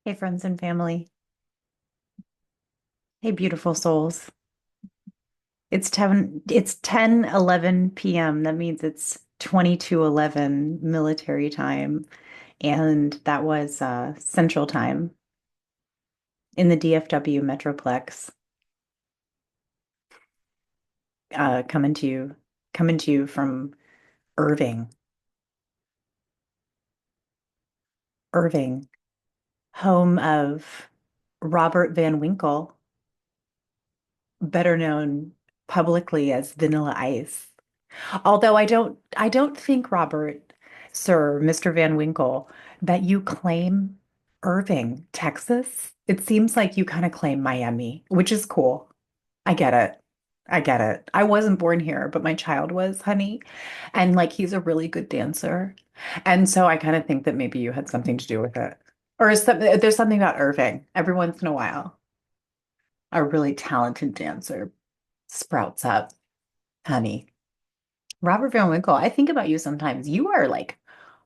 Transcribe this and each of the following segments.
Hey, friends and family. Hey, beautiful souls. It's 10:11 p.m. That means it's 22:11 military time. And that was Central Time in the DFW Metroplex. Uh, coming to you, coming to you from Irving. Irving, home of Robert Van Winkle, better known publicly as Vanilla Ice. Although I don't think, Robert, Sir, Mr. Van Winkle, that you claim Irving, Texas. It seems like you kind of claim Miami, which is cool. I get it. I get it. I wasn't born here, but my child was, honey. And like he's a really good dancer. And so I kind of think that maybe you had something to do with it. Or there's something about Irving every once in a while. A really talented dancer sprouts up, honey. Robert Van Winkle, I think about you sometimes. You are like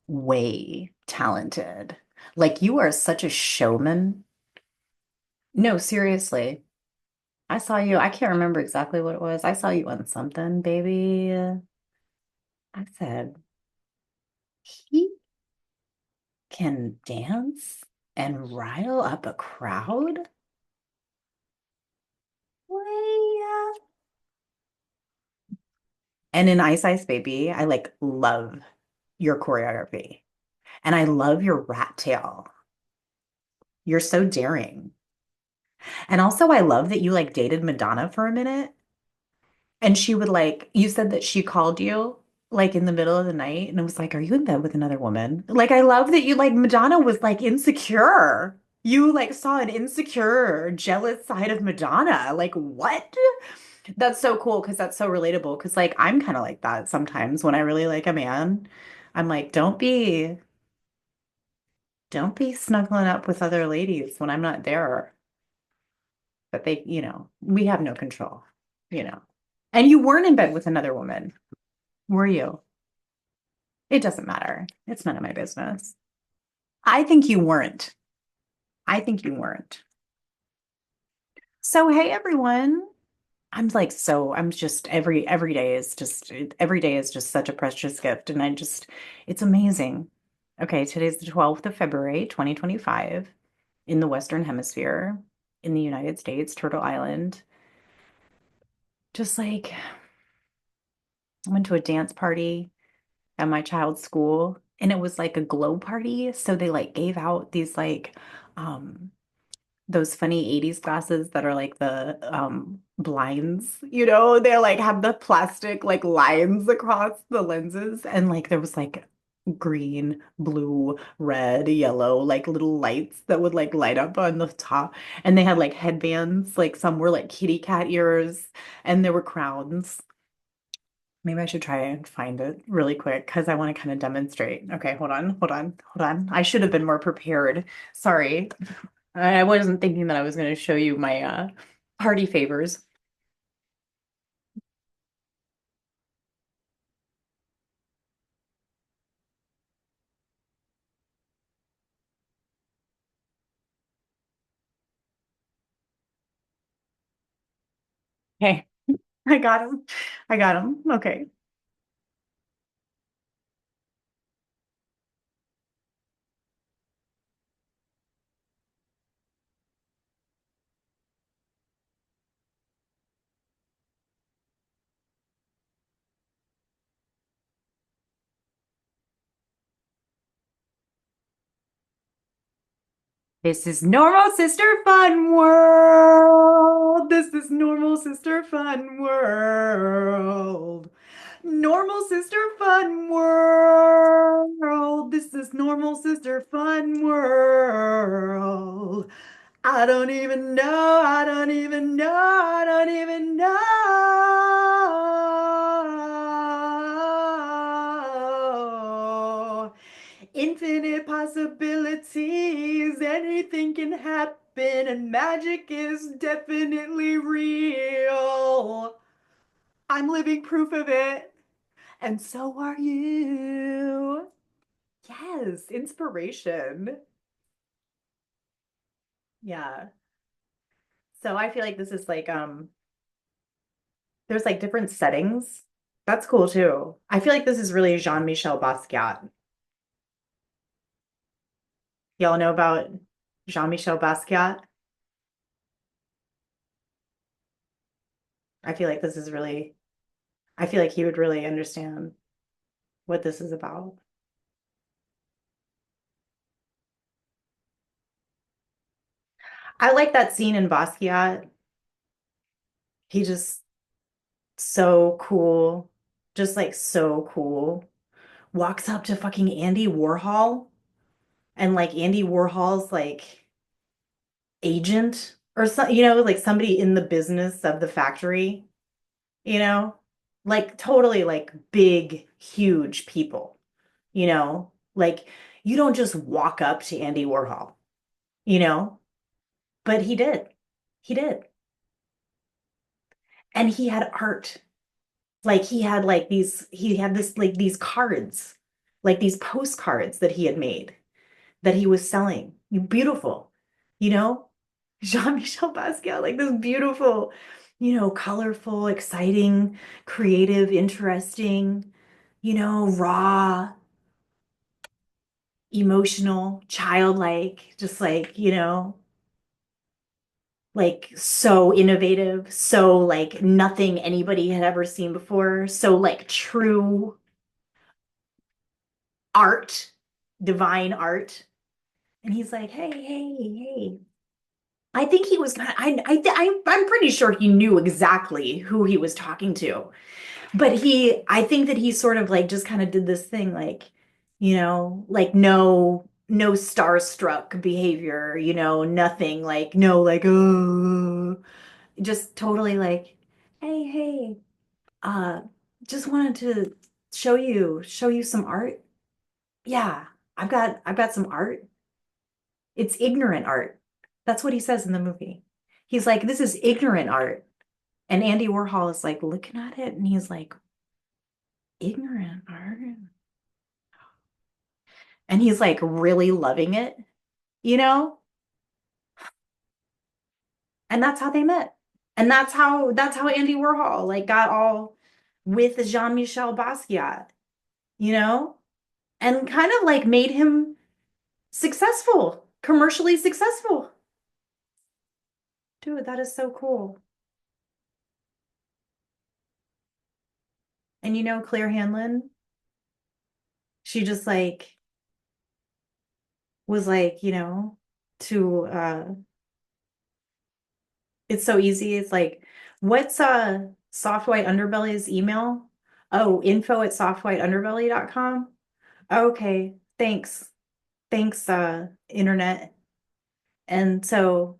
way talented. Like you are such a showman. No, seriously. I saw you. I can't remember exactly what it was. I saw you on something, baby. I said, he can dance and rile up a crowd? Way. And in Ice Ice Baby, I like love your choreography. And I love your rat tail. You're so daring. And also, I love that you like dated Madonna for a minute. And she would like, you said that she called you like in the middle of the night and it was like, are you in bed with another woman? Like, I love that you like Madonna was like insecure. You like saw an insecure, jealous side of Madonna. Like, what? That's so cool because that's so relatable. Because like, I'm kind of like that sometimes when I really like a man. I'm like, don't be snuggling up with other ladies when I'm not there. But they, we have no control, you know. And you weren't in bed with another woman, were you? It doesn't matter. It's none of my business. I think you weren't. I think you weren't. So, hey everyone. I'm just every day is just such a precious gift and it's amazing. Okay, today's the 12th of February, 2025 in the Western Hemisphere in the United States, Turtle Island. Just like I went to a dance party at my child's school and it was like a glow party. So they like gave out these like um those funny 80s glasses that are like the blinds, they're like have the plastic like lines across the lenses and like there was like green, blue, red, yellow, like little lights that would like light up on the top. And they had like headbands, like some were like kitty cat ears, and there were crowns. Maybe I should try and find it really quick because I want to kind of demonstrate. Okay, hold on, hold on, hold on. I should have been more prepared. Sorry. I wasn't thinking that I was going to show you my party favors. Hey, I got him. I got him. Okay. This is normal sister fun world. This is normal sister fun world. Normal sister fun world. This is normal sister fun world. I don't even know. Infinite possibilities, anything can happen, and magic is definitely real. I'm living proof of it, and so are you. Yes, inspiration. Yeah. So I feel like this is like there's like different settings. That's cool too. I feel like this is really Jean Michele Basquiat. Y'all know about Jean Michele Basquiat? I feel like this is really I feel like he would really understand what this is about. I like that scene in Basquiat. He just so cool. Just like so cool. Walks up to fucking Andy Warhol and like Andy Warhol's like agent or some, like somebody in the business of the factory, you know, like totally like big, huge people, like you don't just walk up to Andy Warhol, you know, but he did. He did. And he had art. Like he had this like these cards, like these postcards that he had made that he was selling. Beautiful, you know? Jean-Michel Basquiat, like this beautiful, colorful, exciting, creative, interesting, raw, emotional, childlike, just like, like so innovative, so like nothing anybody had ever seen before, so like true art, divine art. And he's like, hey, hey, hey. I think he was kind of, I'm pretty sure he knew exactly who he was talking to. But I think that he sort of like just kind of did this thing like, like no starstruck behavior, nothing like, no, like, oh, just totally like, hey, hey, uh, just wanted to show you some art. Yeah, I've got some art. It's ignorant art. That's what he says in the movie. He's like, this is ignorant art. And Andy Warhol is like looking at it and he's like, ignorant art. And he's like really loving it, you know? And that's how they met. And that's how Andy Warhol like got all with Jean-Michel Basquiat, you know? And kind of like made him successful, commercially successful. Dude, that is so cool. And Claire Hanlon, she just like was like, to it's so easy. It's like, what's Soft White Underbelly's email? Oh, info@softwhiteunderbelly.com. Okay, thanks. Thanks, internet. And so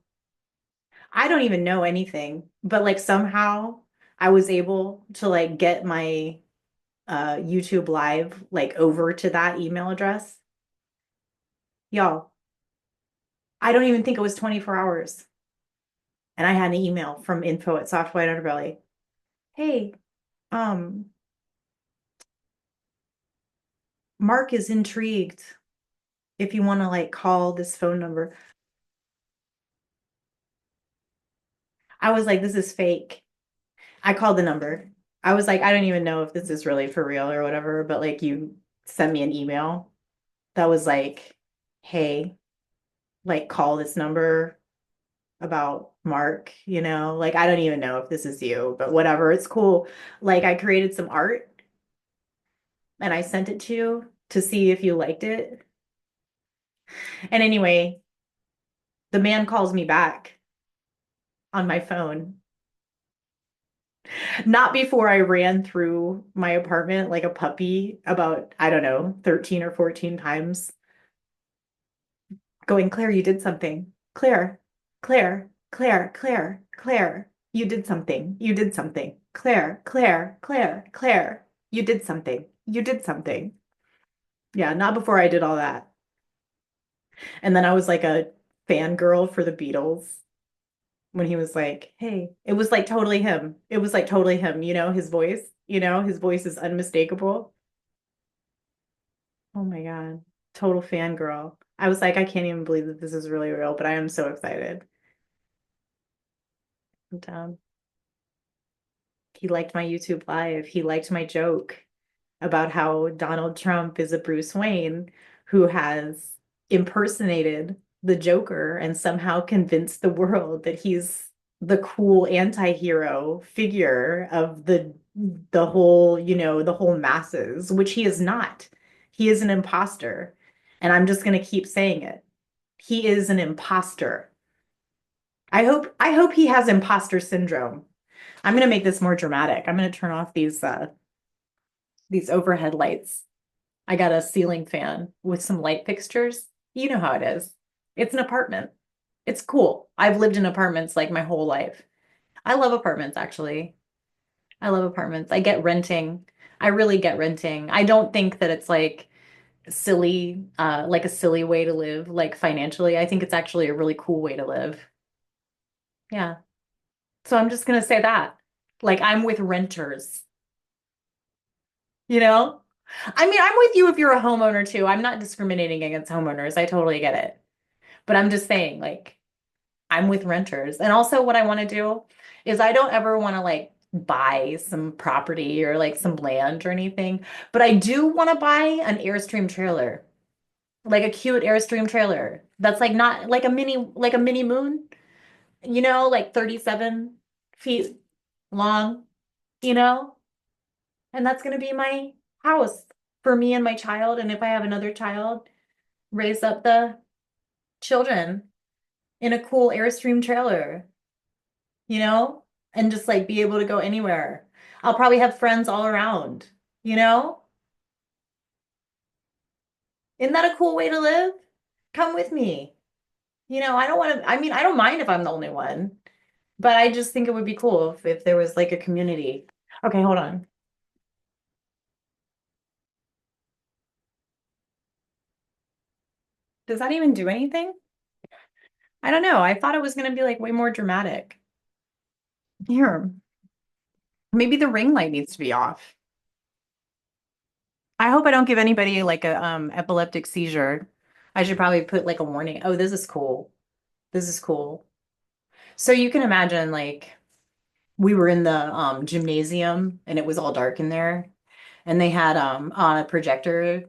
I don't even know anything, but like somehow I was able to like get my YouTube live like over to that email address. Y'all, I don't even think it was 24 hours. And I had an email from info@softwhiteunderbelly. Hey, um, Mark is intrigued if you want to like call this phone number. I was like, this is fake. I called the number. I was like, I don't even know if this is really for real or whatever, but like you sent me an email that was like, hey, like call this number about Mark, like I don't even know if this is you, but whatever, it's cool. Like I created some art and I sent it to you to see if you liked it. And anyway, the man calls me back on my phone. Not before I ran through my apartment like a puppy about, I don't know, 13 or 14 times, going, Claire, you did something. Claire, Claire, Claire, Claire, Claire, you did something. You did something. Claire, Claire, Claire, Claire, you did something. You did something. Yeah, not before I did all that. And then I was like a fangirl for the Beatles when he was like, hey, it was like totally him. It was like totally him, his voice is unmistakable. Oh my God. Total fangirl. I was like, I can't even believe that this is really real, but I am so excited. And, he liked my YouTube live. He liked my joke about how Donald Trump is a Bruce Wayne who has impersonated the Joker and somehow convinced the world that he's the cool anti-hero figure of the whole, the whole masses, which he is not. He is an imposter. And I'm just going to keep saying it. He is an imposter. I hope he has imposter syndrome. I'm going to make this more dramatic. I'm going to turn off these overhead lights. I got a ceiling fan with some light fixtures. You know how it is. It's an apartment. It's cool. I've lived in apartments like my whole life. I love apartments, actually. I love apartments. I get renting. I really get renting. I don't think that it's like a silly way to live, like financially. I think it's actually a really cool way to live. Yeah. So I'm just gonna say that. Like I'm with renters, you know? I mean, I'm with you if you're a homeowner too. I'm not discriminating against homeowners. I totally get it. But I'm just saying, like, I'm with renters. And also what I want to do is I don't ever want to like buy some property or like some land or anything, but I do want to buy an Airstream trailer, like a cute Airstream trailer that's like not like a mini moon, like 37 feet long, you know? And that's going to be my house for me and my child. And if I have another child, raise up the children in a cool Airstream trailer, you know, and just like be able to go anywhere. I'll probably have friends all around, you know? Isn't that a cool way to live? Come with me. I don't want to, I mean, I don't mind if I'm the only one, but I just think it would be cool if there was like a community. Okay, hold on. Does that even do anything? I don't know. I thought it was going to be like way more dramatic. Here, maybe the ring light needs to be off. I hope I don't give anybody like a epileptic seizure. I should probably put like a warning. Oh, this is cool. This is cool. So you can imagine like we were in the gymnasium and it was all dark in there and they had on a projector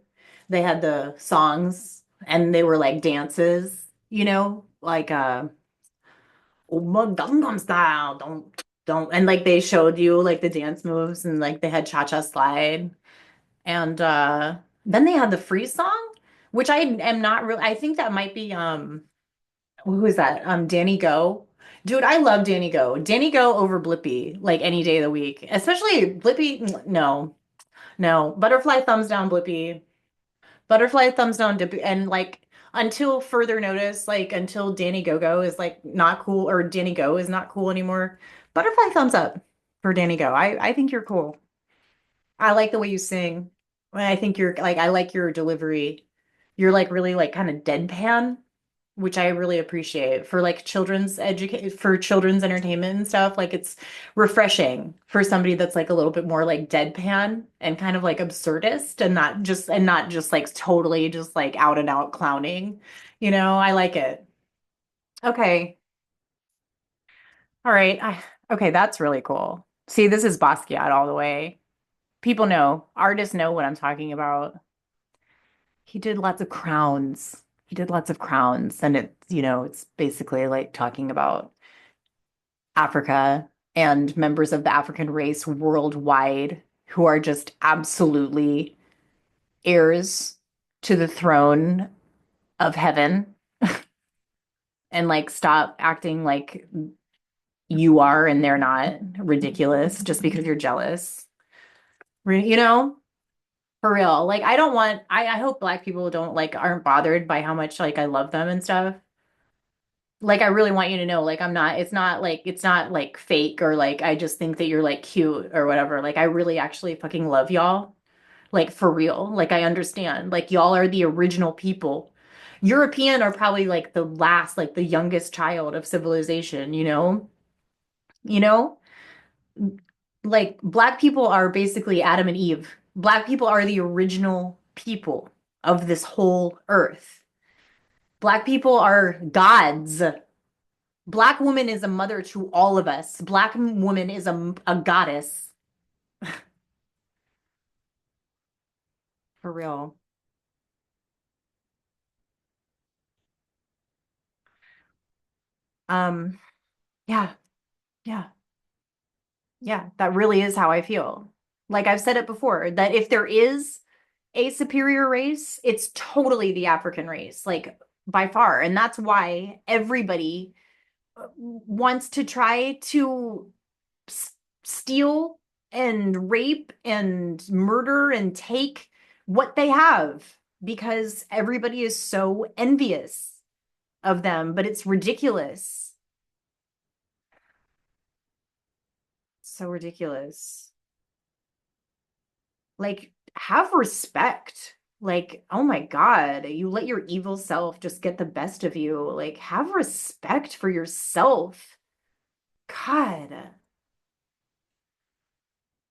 they had the songs and they were like dances, like oh my Gangnam style, don't and like they showed you like the dance moves and like they had cha-cha slide and then they had the freeze song, which I am not really I think that might be who is that? Danny Go. Dude, I love Danny Go. Danny Go over Blippi, like any day of the week. Especially Blippi, no, no. Butterfly thumbs down Blippi. Butterfly thumbs down Dippy. And like until further notice, like until Danny Go-Go is like not cool or Danny Go is not cool anymore. Butterfly thumbs up for Danny Go. I think you're cool. I like the way you sing. I think you're like I like your delivery. You're like really like kind of deadpan, which I really appreciate for like children's entertainment and stuff. Like it's refreshing for somebody that's like a little bit more like deadpan and kind of like absurdist and not just like totally just like out and out clowning. I like it. Okay. All right. Okay, that's really cool. See, this is Basquiat all the way. People know, artists know what I'm talking about. He did lots of crowns. He did lots of crowns, and it's basically like talking about Africa and members of the African race worldwide who are just absolutely heirs to the throne of heaven and like stop acting like you are and they're not ridiculous just because you're jealous. You know, for real. Like I don't want I hope Black people don't like aren't bothered by how much like I love them and stuff. Like I really want you to know like it's not like fake or like I just think that you're like cute or whatever. Like I really actually fucking love y'all. Like for real. Like I understand. Like y'all are the original people. European are probably like the last like the youngest child of civilization, you know? You know? Like Black people are basically Adam and Eve. Black people are the original people of this whole earth. Black people are gods. Black woman is a mother to all of us. Black woman is a goddess. For real. Um, yeah, yeah, yeah. That really is how I feel. Like I've said it before, that if there is a superior race, it's totally the African race, like by far. And that's why everybody wants to try to steal and rape and murder and take what they have because everybody is so envious of them, but it's ridiculous. So ridiculous. Like, have respect. Like, oh my God, you let your evil self just get the best of you. Like, have respect for yourself. God.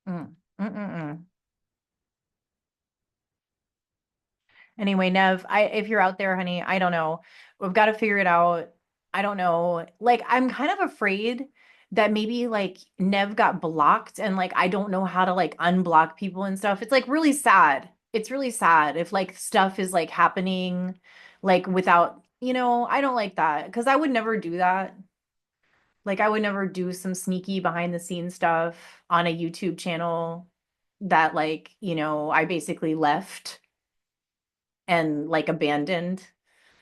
Mm, mm. Anyway, Nev, if you're out there, honey, I don't know. We've got to figure it out. I don't know. Like, I'm kind of afraid that maybe like Nev got blocked and like I don't know how to like unblock people and stuff. It's like really sad. It's really sad if like stuff is like happening like without, I don't like that because I would never do that. Like I would never do some sneaky behind the scenes stuff on a YouTube channel that like, I basically left and like abandoned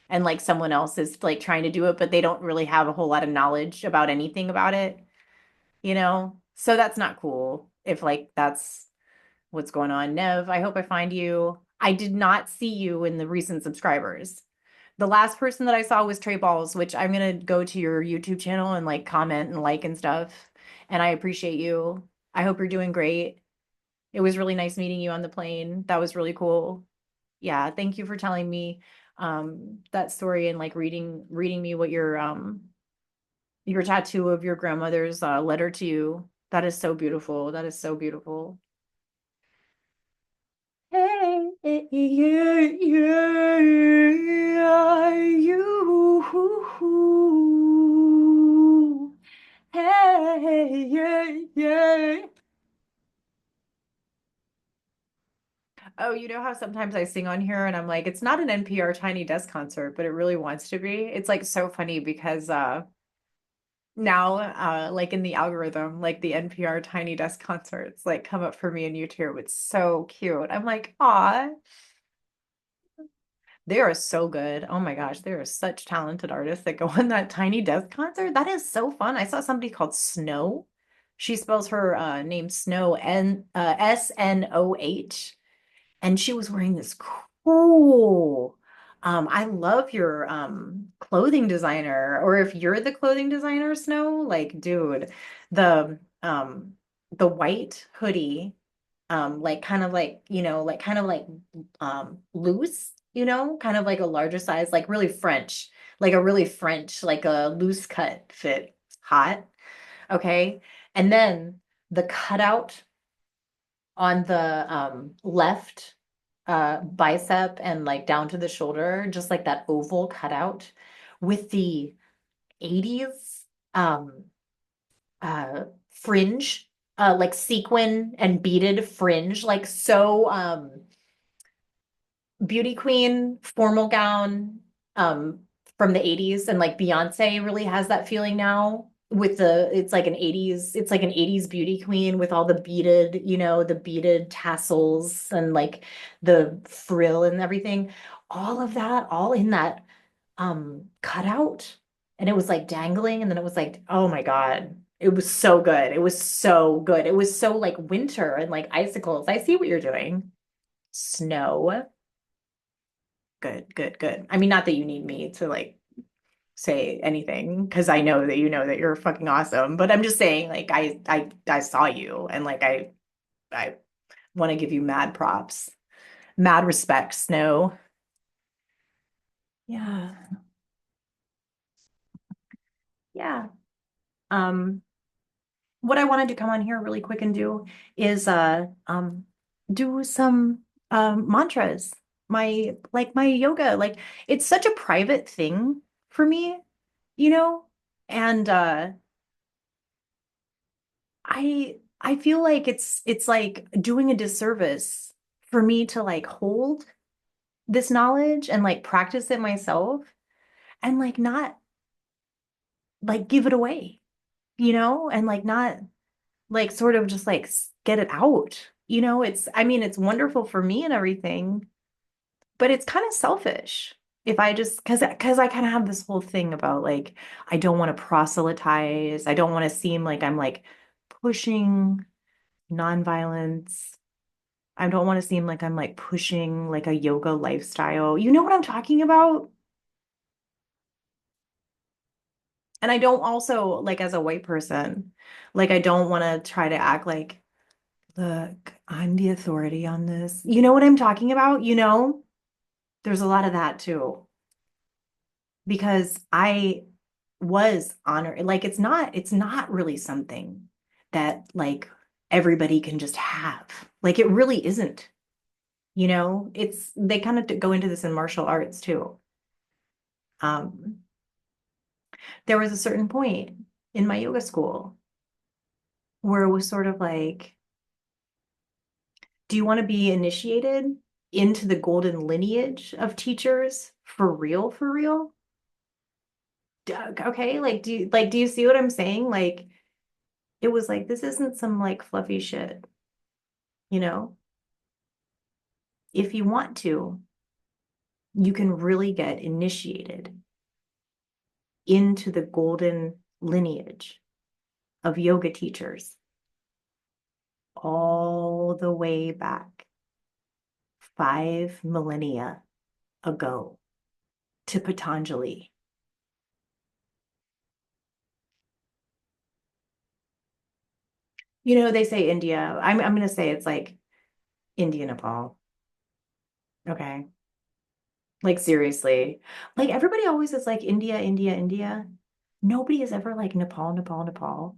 and like someone else is like trying to do it, but they don't really have a whole lot of knowledge about anything about it? So that's not cool if like that's what's going on. Nev, I hope I find you. I did not see you in the recent subscribers. The last person that I saw was Trey Balls, which I'm gonna go to your YouTube channel and like comment and like and stuff. And I appreciate you. I hope you're doing great. It was really nice meeting you on the plane. That was really cool. Yeah, thank you for telling me that story and like reading me what your tattoo of your grandmother's letter to you. That is so beautiful. That is so beautiful. Hey, yeah, yeah, yeah, you. Hey, yeah, yeah. Oh, you know how sometimes I sing on here and I'm like, it's not an NPR Tiny Desk concert, but it really wants to be. It's like so funny because now like in the algorithm, like the NPR Tiny Desk concerts like come up for me in YouTube. It's so cute. I'm like, aw, they are so good. Oh my gosh, they are such talented artists that go on that Tiny Desk concert. That is so fun. I saw somebody called Snow. She spells her name Snow Snoh, and she was wearing this cool. I love your clothing designer, or if you're the clothing designer, Snow, like, dude, the white hoodie, like kind of like, like kind of like loose, kind of like a larger size, like really French, like a really French, like a loose cut fit. Hot. Okay. And then the cutout on the left bicep and like down to the shoulder, just like that oval cutout with the 80s um fringe, like sequin and beaded fringe, like so beauty queen formal gown um from the 80s, and like Beyonce really has that feeling now with it's like an 80s beauty queen with all the beaded, the beaded tassels and like the frill and everything, all of that all in that cutout, and it was like dangling, and then it was like, oh my God, it was so good, it was so good, it was so like winter and like icicles. I see what you're doing. Snow. Good, good, good. I mean, not that you need me to like say anything because I know that you know that you're fucking awesome, but I'm just saying like I saw you and like I want to give you mad props. Mad respect, Snow. Yeah. Yeah. Um what I wanted to come on here really quick and do is do some mantras. my yoga, like it's such a private thing for me, you know? And I feel like it's like doing a disservice for me to like hold this knowledge and like practice it myself and like not like give it away, and like not like sort of just like get it out. I mean, it's wonderful for me and everything, but it's kind of selfish if I just because I kind of have this whole thing about like I don't want to proselytize. I don't want to seem like I'm like pushing nonviolence. I don't want to seem like I'm like pushing like a yoga lifestyle. You know what I'm talking about? And I don't also like as a white person, like I don't want to try to act like, look, I'm the authority on this. You know what I'm talking about? There's a lot of that too, because I was honored. Like it's not really something that like everybody can just have. Like it really isn't. It's they kind of go into this in martial arts too. Um, there was a certain point in my yoga school where it was sort of like, do you want to be initiated into the golden lineage of teachers for real, for real? Okay, like do you see what I'm saying? Like it was like this isn't some like fluffy shit, you know? If you want to, you can really get initiated into the golden lineage of yoga teachers all the way back 5 millennia ago to Patanjali. They say India. I'm gonna say it's like India, Nepal. Okay. Like seriously. Like everybody always is like India, India, India. Nobody is ever like Nepal, Nepal, Nepal.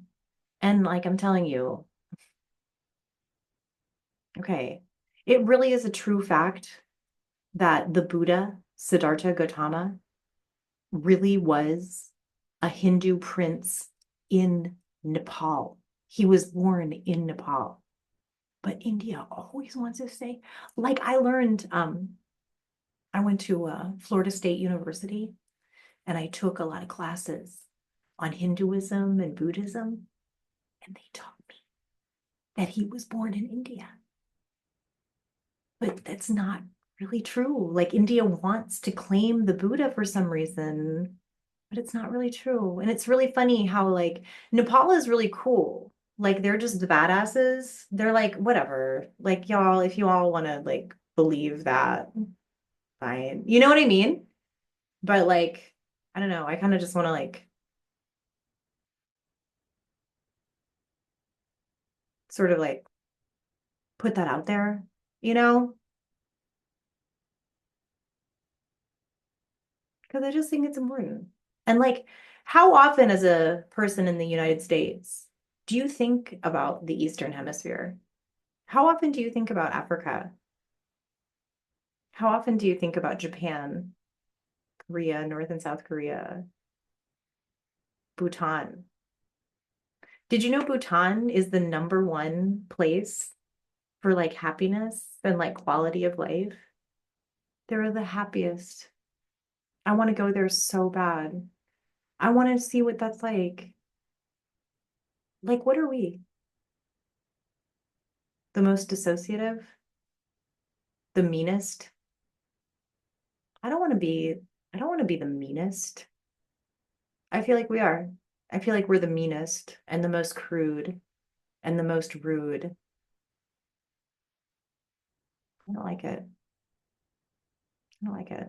And like I'm telling you, okay, it really is a true fact that the Buddha, Siddhartha Gautama, really was a Hindu prince in Nepal. He was born in Nepal. But India always wants to say, like I learned, I went to Florida State University and I took a lot of classes on Hinduism and Buddhism, and they taught me that he was born in India. But that's not really true. Like India wants to claim the Buddha for some reason, but it's not really true. And it's really funny how like Nepal is really cool. Like they're just the badasses. They're like, whatever. Like y'all, if you all want to like believe that, fine. You know what I mean? But like, I don't know. I kind of just want to like sort of like put that out there, you know? Because I just think it's important. And like, how often as a person in the United States do you think about the Eastern Hemisphere? How often do you think about Africa? How often do you think about Japan, Korea, North and South Korea, Bhutan? Did you know Bhutan is the number one place for like happiness and like quality of life? They're the happiest. I want to go there so bad. I want to see what that's like. Like, what are we? The most dissociative? The meanest? I don't want to be, I don't want to be the meanest. I feel like we are. I feel like we're the meanest and the most crude and the most rude. I don't like it. I don't like it.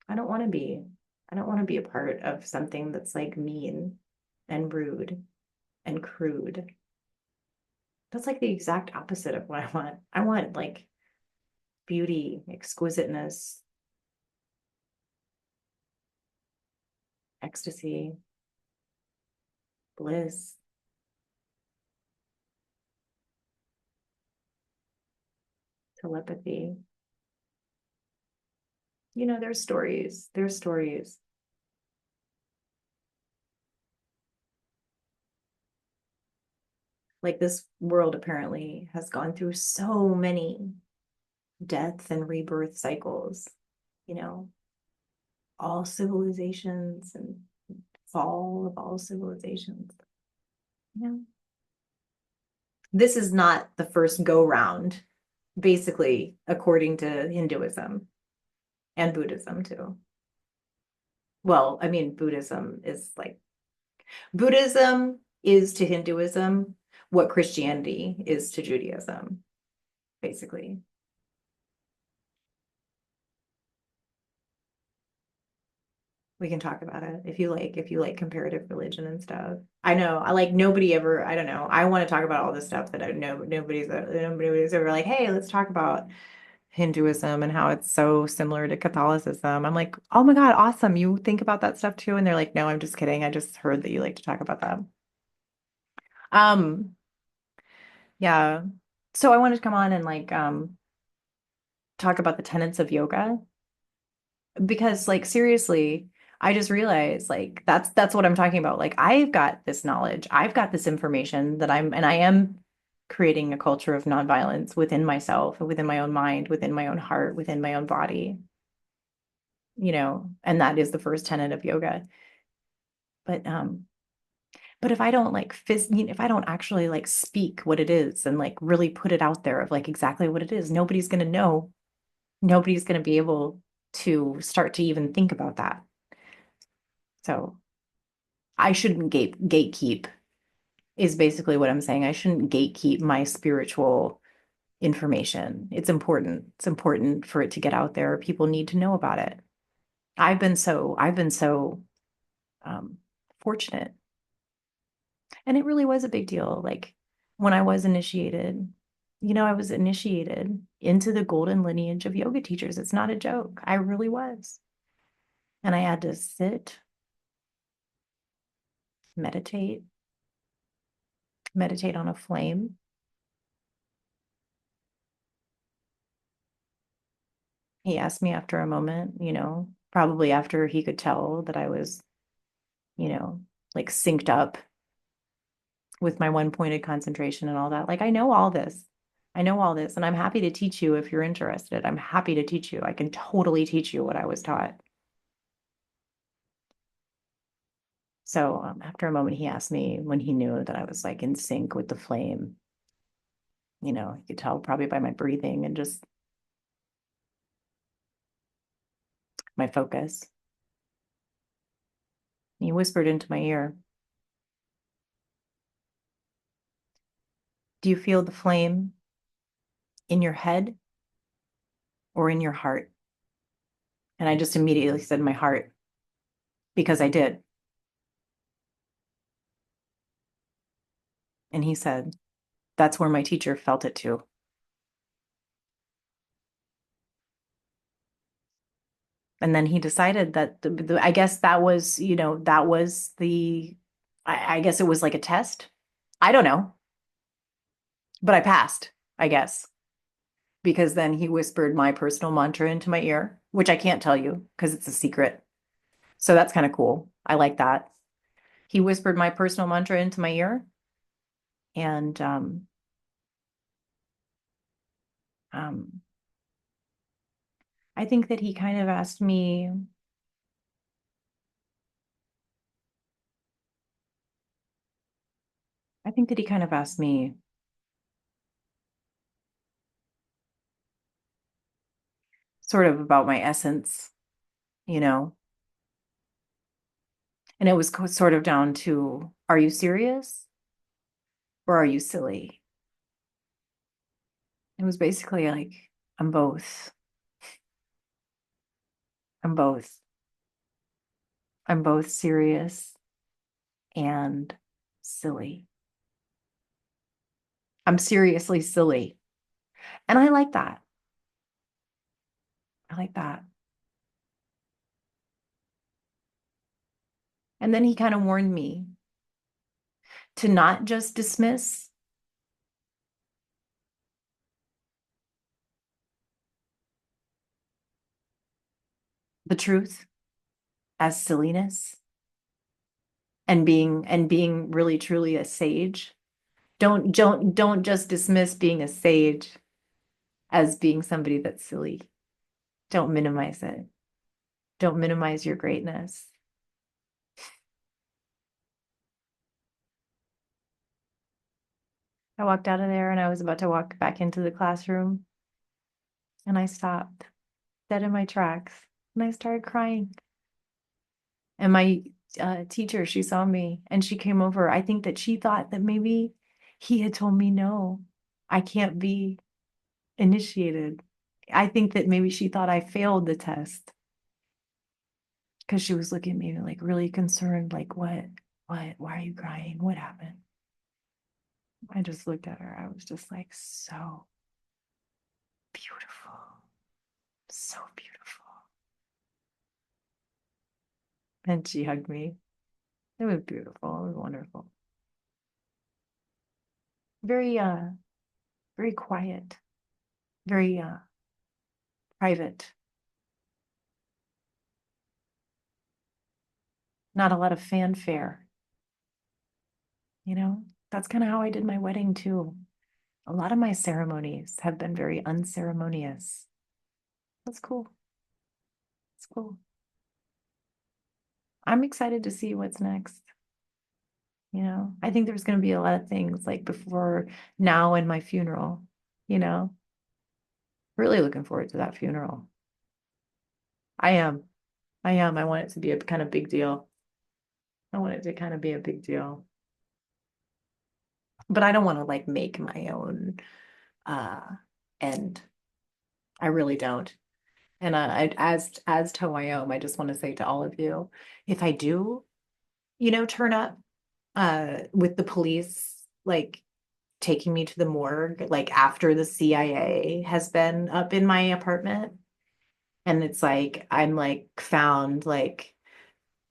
I don't want to be. I don't want to be a part of something that's like mean and rude and crude. That's like the exact opposite of what I want. I want like beauty, exquisiteness, ecstasy, bliss, telepathy. There's stories. There's stories. Like this world apparently has gone through so many death and rebirth cycles, you know, all civilizations and fall of all civilizations. You know, this is not the first go round, basically, according to Hinduism and Buddhism too. Well, I mean, Buddhism is to Hinduism what Christianity is to Judaism, basically. We can talk about it if you like comparative religion and stuff. I know, I like nobody ever, I don't know. I want to talk about all this stuff that I know nobody's ever like, hey, let's talk about Hinduism and how it's so similar to Catholicism. I'm like, oh my God, awesome. You think about that stuff too? And they're like, no, I'm just kidding. I just heard that you like to talk about that. Um, yeah. So I wanted to come on and talk about the tenets of yoga because like seriously, I just realized like that's what I'm talking about. Like I've got this knowledge, I've got this information that I am creating a culture of nonviolence within myself, within my own mind, within my own heart, within my own body, and that is the first tenet of yoga. But if I don't if I don't actually like speak what it is and like really put it out there of like exactly what it is, nobody's going to know. Nobody's going to be able to start to even think about that. So I shouldn't gatekeep is basically what I'm saying. I shouldn't gatekeep my spiritual information. It's important. It's important for it to get out there. People need to know about it. I've been so um, fortunate, and it really was a big deal. Like when I was initiated, I was initiated into the golden lineage of yoga teachers. It's not a joke. I really was, and I had to sit, meditate, meditate on a flame. He asked me after a moment, probably after he could tell that I was, you know, like synced up with my one pointed concentration and all that. Like, I know all this. I know all this, and I'm happy to teach you if you're interested. I'm happy to teach you. I can totally teach you what I was taught. So after a moment, he asked me when he knew that I was like in sync with the flame. You could tell probably by my breathing and just my focus. He whispered into my ear, do you feel the flame in your head or in your heart? And I just immediately said my heart because I did. And he said, that's where my teacher felt it too. And then he decided that I guess that was, that was I guess it was like a test. I don't know, but I passed, I guess, because then he whispered my personal mantra into my ear, which I can't tell you because it's a secret. So that's kind of cool. I like that. He whispered my personal mantra into my ear, and um, I think that he kind of asked me, I think that he kind of asked me sort of about my essence, you know, and it was sort of down to, are you serious or are you silly? It was basically like, I'm both. I'm both. I'm both serious and silly. I'm seriously silly. And I like that. I like that. And then he kind of warned me to not just dismiss, the truth as silliness and being really truly a sage. Don't just dismiss being a sage as being somebody that's silly. Don't minimize it. Don't minimize your greatness. I walked out of there and I was about to walk back into the classroom and I stopped dead in my tracks and I started crying. And my teacher, she saw me and she came over. I think that she thought that maybe he had told me, no, I can't be initiated. I think that maybe she thought I failed the test because she was looking at me like really concerned, like, why are you crying? What happened? I just looked at her. I was just like, so beautiful, so beautiful. And she hugged me. It was beautiful. It was wonderful. Very, very quiet, very, private. Not a lot of fanfare, you know? That's kind of how I did my wedding too. A lot of my ceremonies have been very unceremonious. That's cool. It's cool. I'm excited to see what's next. I think there's going to be a lot of things like before now and my funeral, you know, really looking forward to that funeral. I am. I am. I want it to be a kind of big deal. I want it to kind of be a big deal. But I don't want to like make my own uh end. I really don't. And as to Y'aLL, I just want to say to all of you, if I do, turn up with the police like taking me to the morgue like after the CIA has been up in my apartment and it's like I'm like found like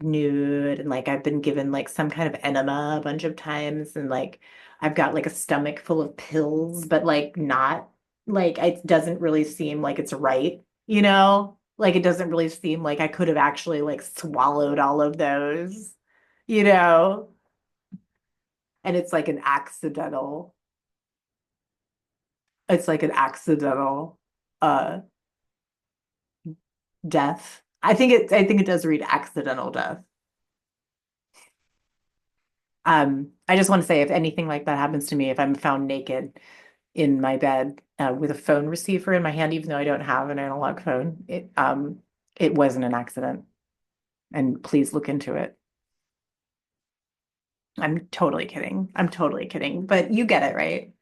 nude and like I've been given like some kind of enema a bunch of times and like I've got like a stomach full of pills but like not like it doesn't really seem like it's right, like it doesn't really seem like I could have actually like swallowed all of those, you know and it's like an accidental uh death. I think it does read accidental death. I just want to say if anything like that happens to me, if I'm found naked in my bed with a phone receiver in my hand, even though I don't have an analog phone, it wasn't an accident. And please look into it. I'm totally kidding. I'm totally kidding. But you get it, right?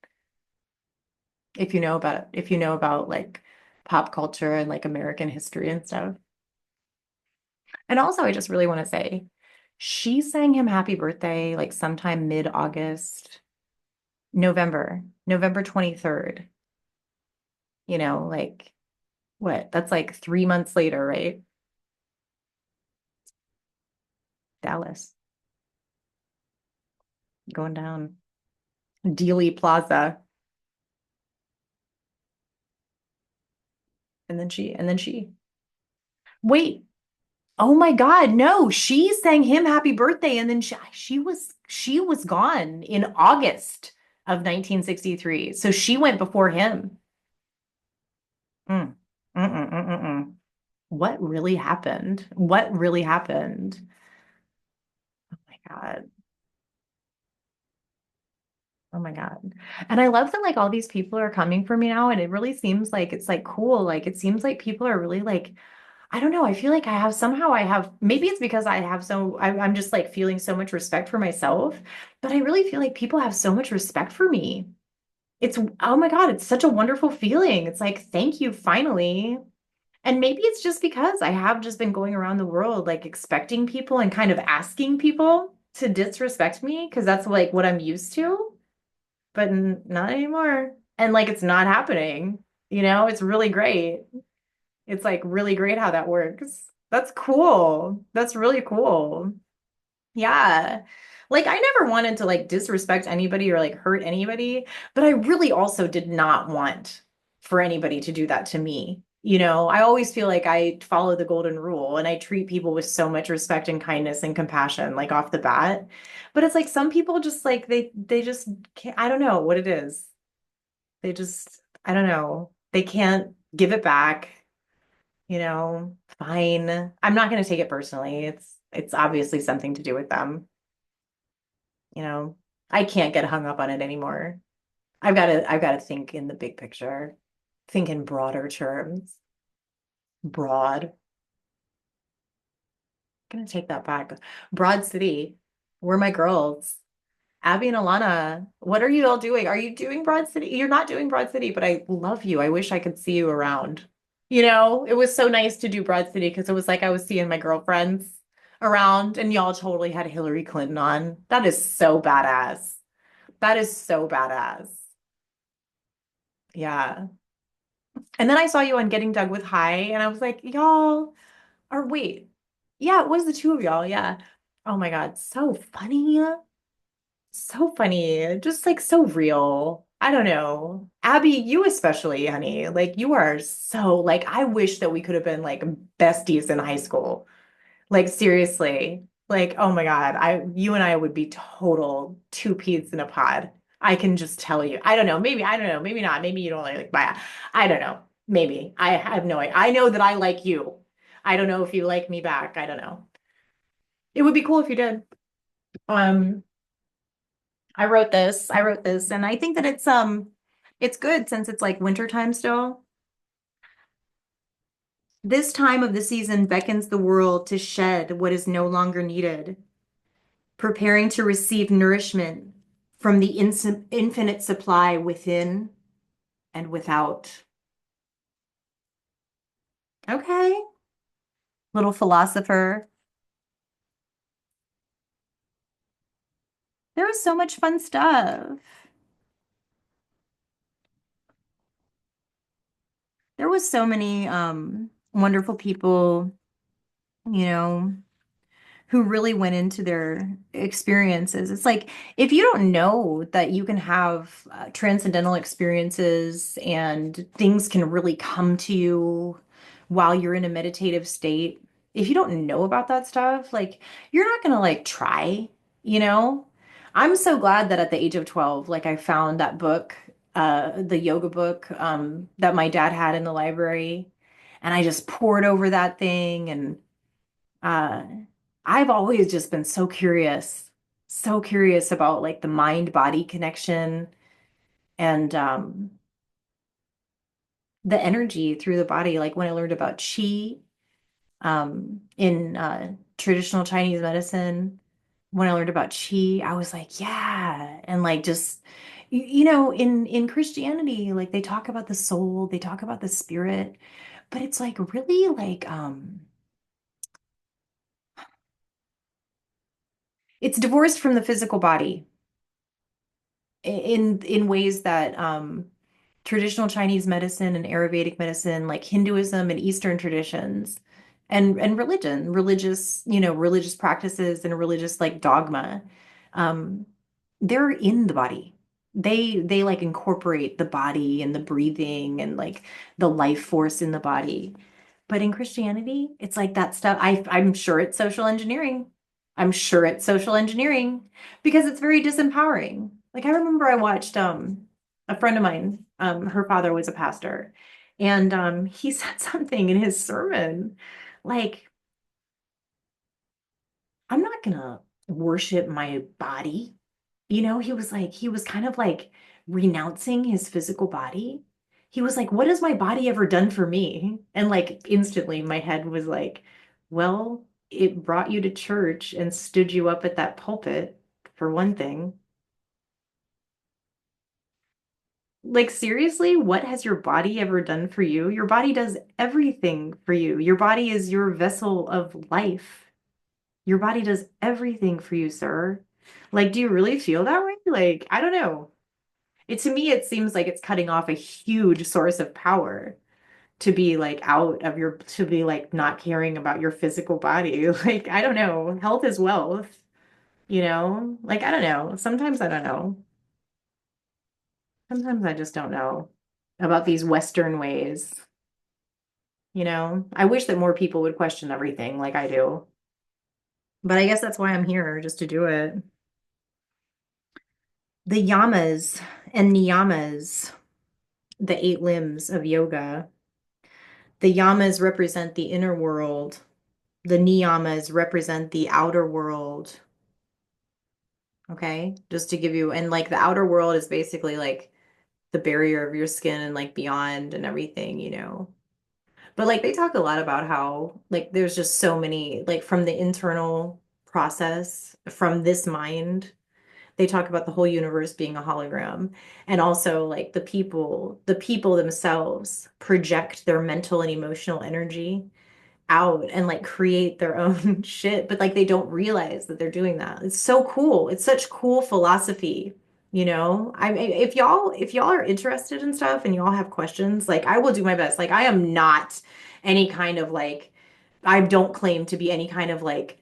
If you know about like pop culture and like American history and stuff. And also, I just really want to say, she sang him happy birthday like sometime mid-August, November 23rd. Like what? That's like 3 months later, right? Dallas, going down Dealey Plaza. And then she. Wait, oh my God, no, she sang him happy birthday and then she was gone in August of 1963. So she went before him. Mm. Mm-mm-mm-mm-mm. What really happened? What really happened? Oh my God. Oh my God. And I love that like all these people are coming for me now and it really seems like it's like cool. Like it seems like people are really like I don't know. I feel like I have maybe it's because I'm just like feeling so much respect for myself, but I really feel like people have so much respect for me. Oh my God, it's such a wonderful feeling. It's like, thank you, finally. And maybe it's just because I have just been going around the world like expecting people and kind of asking people to disrespect me because that's like what I'm used to, but not anymore. And like it's not happening. It's really great. It's like really great how that works. That's cool. That's really cool. Yeah. Like I never wanted to like disrespect anybody or like hurt anybody, but I really also did not want for anybody to do that to me. I always feel like I follow the golden rule and I treat people with so much respect and kindness and compassion, like off the bat. But it's like some people just like they just can't, I don't know what it is. They just, I don't know. They can't give it back, fine. I'm not going to take it personally. It's obviously something to do with them, you know. I can't get hung up on it anymore. I've got to think in the big picture. Think in broader terms. Broad. Gonna take that back. Broad City. Where are my girls? Abby and Alana, what are you all doing? Are you doing Broad City? You're not doing Broad City, but I love you. I wish I could see you around. It was so nice to do Broad City because it was like I was seeing my girlfriends around and y'all totally had Hillary Clinton on. That is so badass. That is so badass. Yeah. And then I saw you on Getting Dug with High and I was like, y'all, or wait. Yeah, it was the two of y'all. Yeah. Oh my God, so funny. So funny. Just like so real. I don't know. Abby, you especially, honey. Like you are so like I wish that we could have been like besties in high school. Like seriously. Like, oh my God. You and I would be total two peas in a pod. I can just tell you. I don't know. Maybe, I don't know. Maybe not. Maybe you don't like my I don't know. Maybe. I have no idea. I know that I like you. I don't know if you like me back. I don't know. It would be cool if you did. Um, I wrote this, and I think that it's good since it's like winter time still. This time of the season beckons the world to shed what is no longer needed, preparing to receive nourishment from the infinite supply within and without. Okay, little philosopher. There was so much fun stuff. There was so many wonderful people, you know, who really went into their experiences. It's like if you don't know that you can have transcendental experiences and things can really come to you while you're in a meditative state, if you don't know about that stuff, like you're not gonna like try, you know? I'm so glad that at the age of 12, like I found that book, the yoga book, that my dad had in the library, and I just poured over that thing and uh, I've always just been so curious about like the mind body connection and the energy through the body. Like when I learned about qi in traditional Chinese medicine, when I learned about qi, I was like, yeah. And like just, in Christianity, like they talk about the soul, they talk about the spirit, but it's like really like, it's divorced from the physical body in ways that traditional Chinese medicine and Ayurvedic medicine, like Hinduism and Eastern traditions, and religious practices and religious like dogma, um, they're in the body. They like incorporate the body and the breathing and like the life force in the body. But in Christianity, it's like that stuff. I'm sure it's social engineering. I'm sure it's social engineering because it's very disempowering. Like I remember I watched a friend of mine, her father was a pastor, and he said something in his sermon like, I'm not gonna worship my body. He was kind of like renouncing his physical body. He was like, what has my body ever done for me? And like instantly my head was like, well, it brought you to church and stood you up at that pulpit for one thing. Like, seriously, what has your body ever done for you? Your body does everything for you. Your body is your vessel of life. Your body does everything for you, sir. Like, do you really feel that way? Like, I don't know. To me, it seems like it's cutting off a huge source of power to be like to be like not caring about your physical body. Like, I don't know. Health is wealth, Like, I don't know. Sometimes I don't know. Sometimes I just don't know about these Western ways. you know? I wish that more people would question everything like I do. But I guess that's why I'm here, just to do it. The yamas and niyamas, the eight limbs of yoga. The yamas represent the inner world. The niyamas represent the outer world. Okay? Just to give you, and like the outer world is basically like the barrier of your skin and like beyond and everything, you know. But like they talk a lot about how like there's just so many like from the internal process from this mind. They talk about the whole universe being a hologram and also like the people themselves project their mental and emotional energy out and like create their own shit, but like they don't realize that they're doing that. It's so cool. It's such cool philosophy, you know? If y'all are interested in stuff and y'all have questions, like I will do my best. Like I am not any kind of like I don't claim to be any kind of like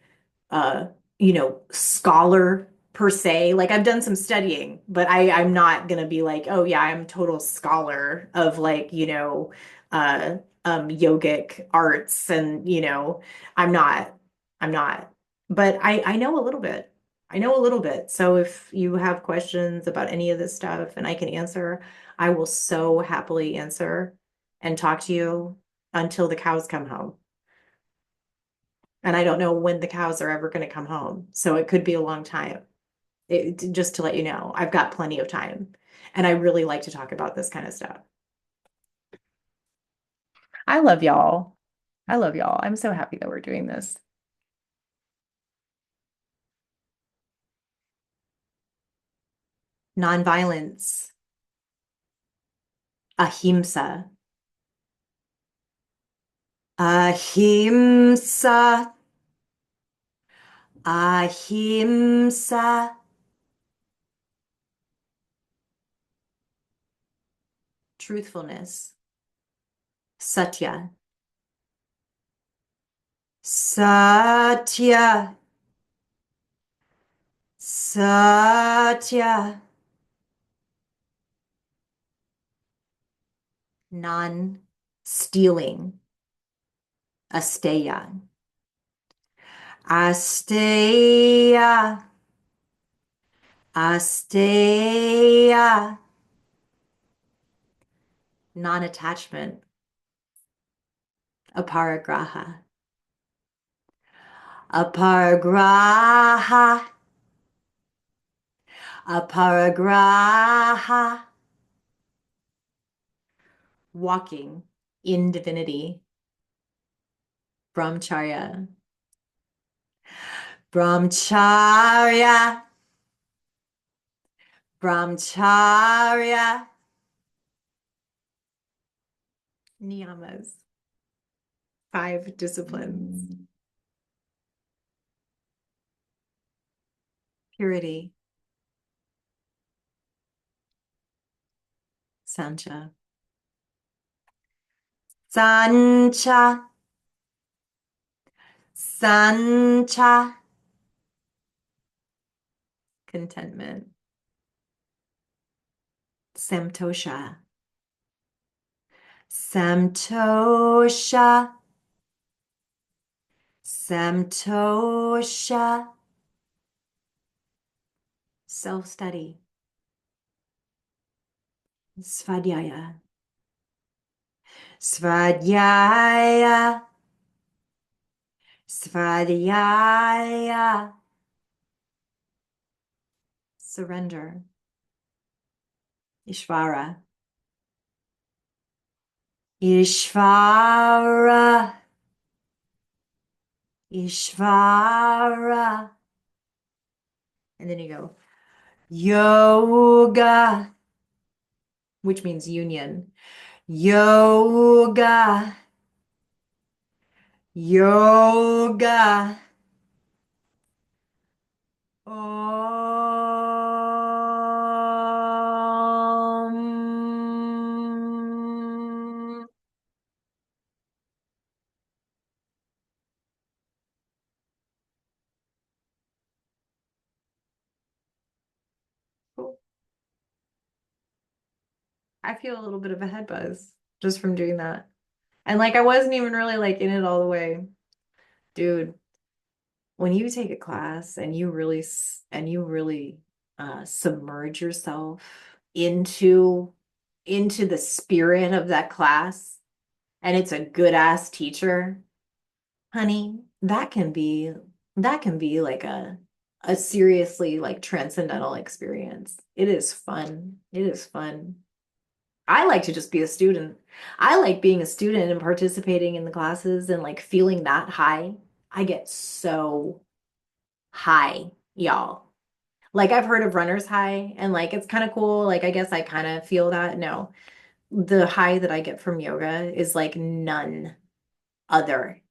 uh, scholar per se. Like I've done some studying, but I'm not gonna be like, oh yeah, I'm a total scholar of like, uh yogic arts and I'm not. I'm not. But I know a little bit. I know a little bit. So if you have questions about any of this stuff and I can answer, I will so happily answer and talk to you until the cows come home. And I don't know when the cows are ever going to come home. So it could be a long time. Just to let you know, I've got plenty of time. And I really like to talk about this kind of stuff. I love y'all. I love y'all. I'm so happy that we're doing this. Nonviolence, ahimsa, ahimsa, ahimsa, truthfulness, satya, satya, satya, non-stealing, asteya, asteya, asteya, non-attachment, aparigraha, aparigraha, aparigraha, walking in divinity, brahmacharya, brahmacharya, brahmacharya, niyamas, five disciplines, purity, sancha, sancha, sancha, contentment, samtosha, samtosha, samtosha, self-study, svadhyaya, svadhyaya, svadhyaya, surrender, ishvara, ishvara, ishvara, and then you go yoga, which means union, yoga, yoga, Om. Cool. I feel a little bit of a head buzz just from doing that. And like I wasn't even really like in it all the way. Dude, when you take a class and you really submerge yourself into the spirit of that class and it's a good ass teacher, honey, that can be like a seriously like transcendental experience. It is fun. It is fun. I like to just be a student. I like being a student and participating in the classes and like feeling that high. I get so high, y'all. Like I've heard of runner's high and like it's kind of cool. Like I guess I kind of feel that. No, the high that I get from yoga is like none other.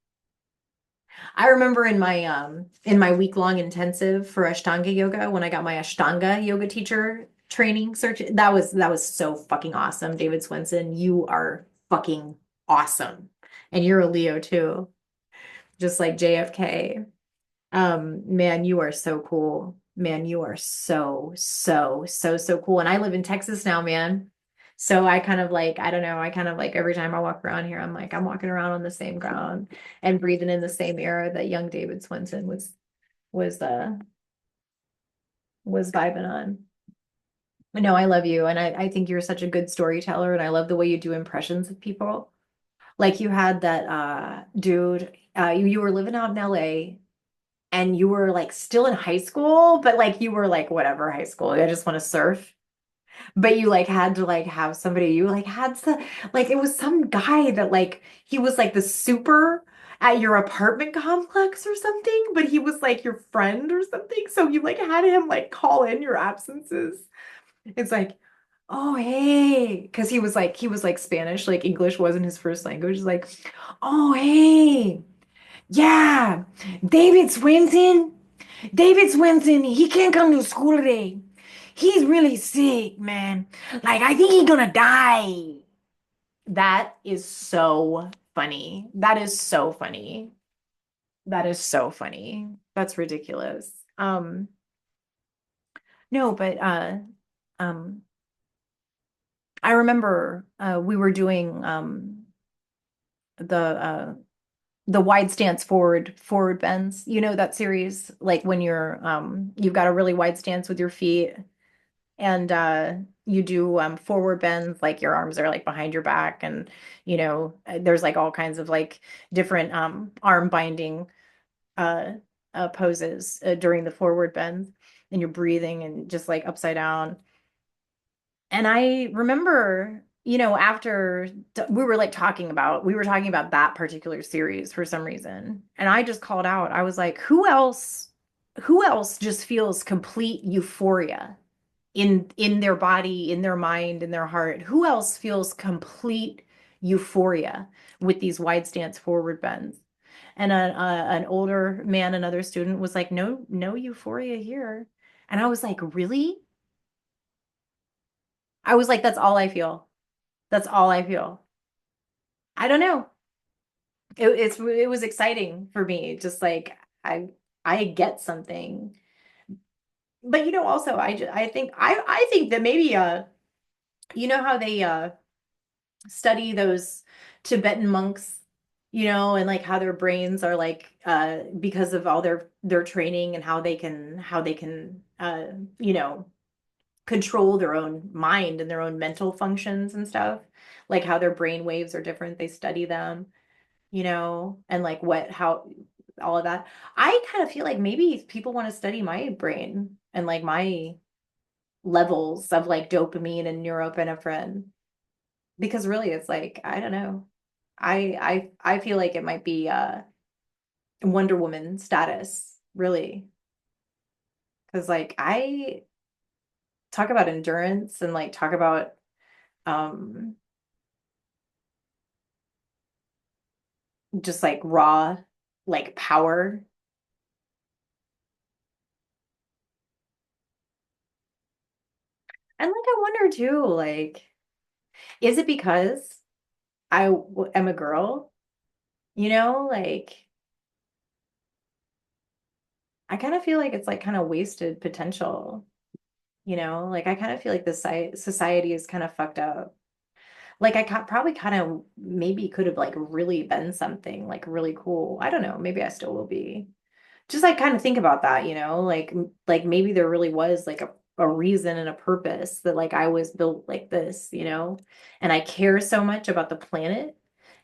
I remember in my week-long intensive for Ashtanga yoga when I got my Ashtanga yoga teacher training search. That was so fucking awesome. David Swenson, you are fucking awesome. And you're a Leo too, just like JFK. Man, you are so cool. Man, you are so cool. And I live in Texas now, man. So I kind of like, I don't know, I kind of like every time I walk around here, I'm like, I'm walking around on the same ground and breathing in the same air that young David Swenson was was vibing on. No, I love you. And I think you're such a good storyteller, and I love the way you do impressions of people. Like you had that dude, you were living out in LA and you were like still in high school, but like you were like whatever high school. I just want to surf. But you like had to like have somebody you like had to like it was some guy that like he was like the super at your apartment complex or something, but he was like your friend or something. So you like had him like call in your absences. It's like, oh hey, because he was like Spanish, like English wasn't his first language. It's like, oh hey, yeah, David Swinton. David Swenson, he can't come to school today. He's really sick, man. Like, I think he's gonna die. That is so funny. That is so funny. That is so funny. That's ridiculous. No, but um I remember we were doing the wide stance forward bends. You know that series, like when you've got a really wide stance with your feet and you do forward bends, like your arms are like behind your back, and there's like all kinds of like different arm binding uh, poses during the forward bends, and you're breathing and just like upside down. And I remember, after we were talking about that particular series for some reason. And I just called out, I was like, who else just feels complete euphoria in their body, in their mind, in their heart? Who else feels complete euphoria with these wide stance forward bends? And an older man, another student was like, no euphoria here. And I was like, really? I was like, that's all I feel. That's all I feel. I don't know. It was exciting for me. Just like I get something. But also I think that maybe how they study those Tibetan monks, and like how their brains are like because of all their training and how they can control their own mind and their own mental functions and stuff. Like how their brain waves are different. They study them, and like how all of that. I kind of feel like maybe people want to study my brain and like my levels of like dopamine and neuroepinephrine because really it's like I don't know. I feel like it might be Wonder Woman status, really. Because like I talk about endurance and like talk about um just like raw like power. And like I wonder too, like, is it because am a girl? Like I kind of feel like it's like kind of wasted potential, like I kind of feel like the society is kind of fucked up. Like probably kind of maybe could have like really been something like really cool. I don't know. Maybe I still will be. Just like kind of think about that, like maybe there really was like a reason and a purpose that like I was built like this. And I care so much about the planet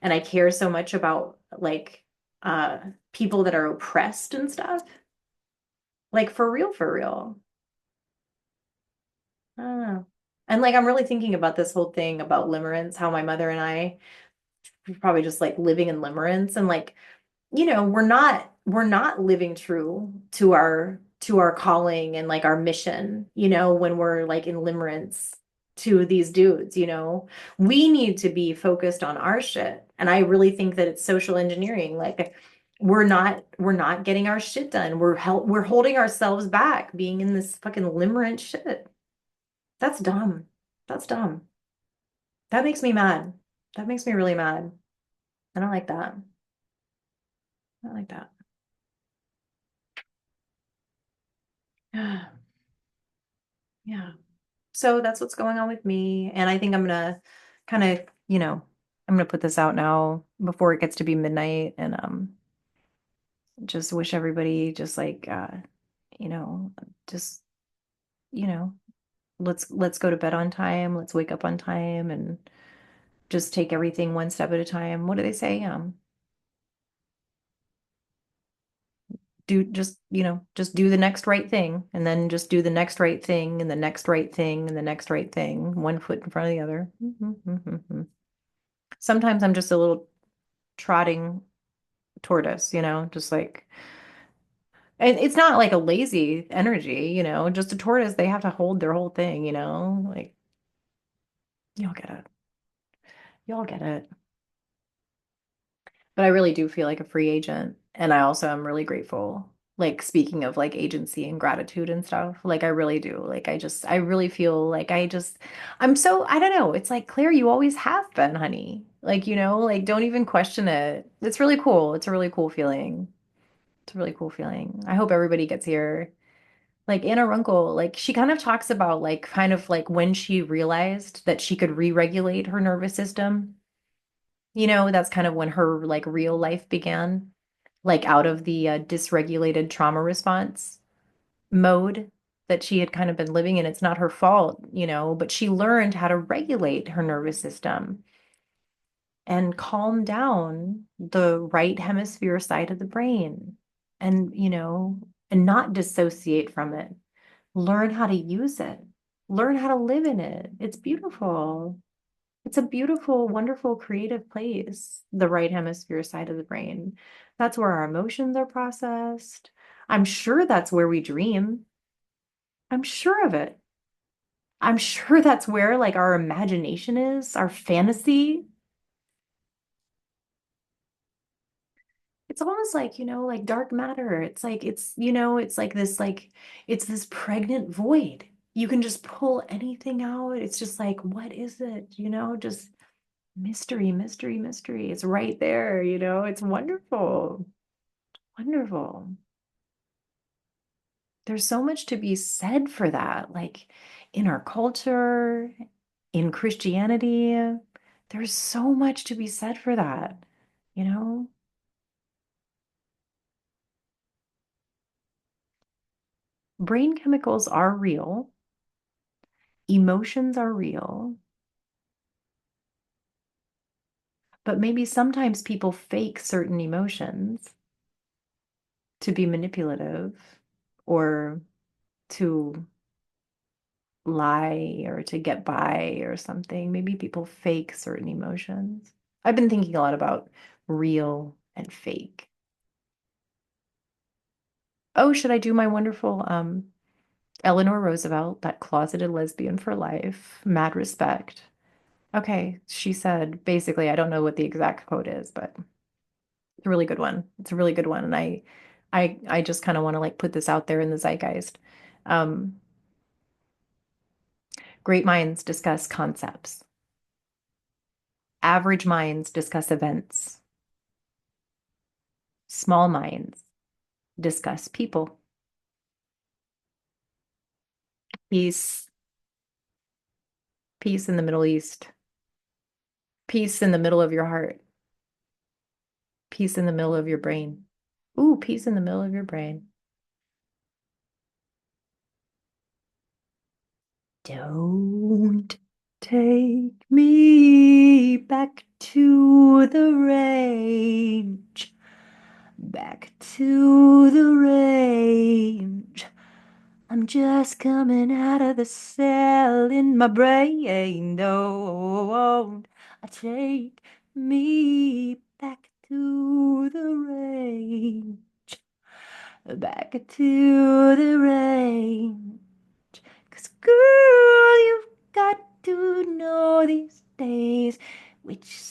and I care so much about like uh people that are oppressed and stuff. Like for real, for real. I don't know. And like I'm really thinking about this whole thing about limerence, how my mother and I were probably just like living in limerence and like we're not living true to our calling and like our mission, when we're like in limerence to these dudes. We need to be focused on our shit. And I really think that it's social engineering. Like we're not getting our shit done. We're holding ourselves back being in this fucking limerence shit. That's dumb. That's dumb. That makes me mad. That makes me really mad. I don't like that. I don't like that. Yeah. So that's what's going on with me. And I think I'm gonna kind of, I'm gonna put this out now before it gets to be midnight and just wish everybody just like you know, just, you know, let's go to bed on time, let's wake up on time and just take everything one step at a time. What do they say? Do just, just do the next right thing and then just do the next right thing and the next right thing and the next right thing, one foot in front of the other. Sometimes I'm just a little trotting tortoise, just like, and it's not like a lazy energy, just a tortoise, they have to hold their whole thing, like, y'all get it. Y'all get it. But I really do feel like a free agent. And I also am really grateful. Like, speaking of like agency and gratitude and stuff, like, I really do. Like, I really feel like I don't know. It's like, Claire, you always have been, honey. Like, like, don't even question it. It's really cool. It's a really cool feeling. It's a really cool feeling. I hope everybody gets here. Like Anna Runkle, like she kind of talks about like kind of like when she realized that she could re-regulate her nervous system. That's kind of when her like real life began, like out of the dysregulated trauma response mode that she had kind of been living in. It's not her fault, but she learned how to regulate her nervous system and calm down the right hemisphere side of the brain and, and not dissociate from it. Learn how to use it. Learn how to live in it. It's beautiful. It's a beautiful, wonderful, creative place, the right hemisphere side of the brain. That's where our emotions are processed. I'm sure that's where we dream. I'm sure of it. I'm sure that's where like our imagination is, our fantasy. It's almost like, like dark matter. It's like it's it's this pregnant void. You can just pull anything out. It's just like, what is it? Just mystery, mystery, mystery. It's right there, It's wonderful. Wonderful. There's so much to be said for that, like in our culture, in Christianity. There's so much to be said for that, you know? Brain chemicals are real, emotions are real, but maybe sometimes people fake certain emotions to be manipulative or to lie or to get by or something. Maybe people fake certain emotions. I've been thinking a lot about real and fake. Oh, should I do my wonderful Eleanor Roosevelt, that closeted lesbian for life, mad respect? Okay, she said basically, I don't know what the exact quote is, but it's a really good one. It's a really good one. And I just kind of want to like put this out there in the zeitgeist. Um, Great minds discuss concepts. Average minds discuss events. Small minds discuss people. Peace, peace in the Middle East. Peace in the middle of your heart. Peace in the middle of your brain. Ooh, peace in the middle of your brain. Don't take me back to the range. Back to the range. I'm just coming out of the cell in my brain. Don't take me back to the range. Back to the range. 'Cause girl, you've got to know these days which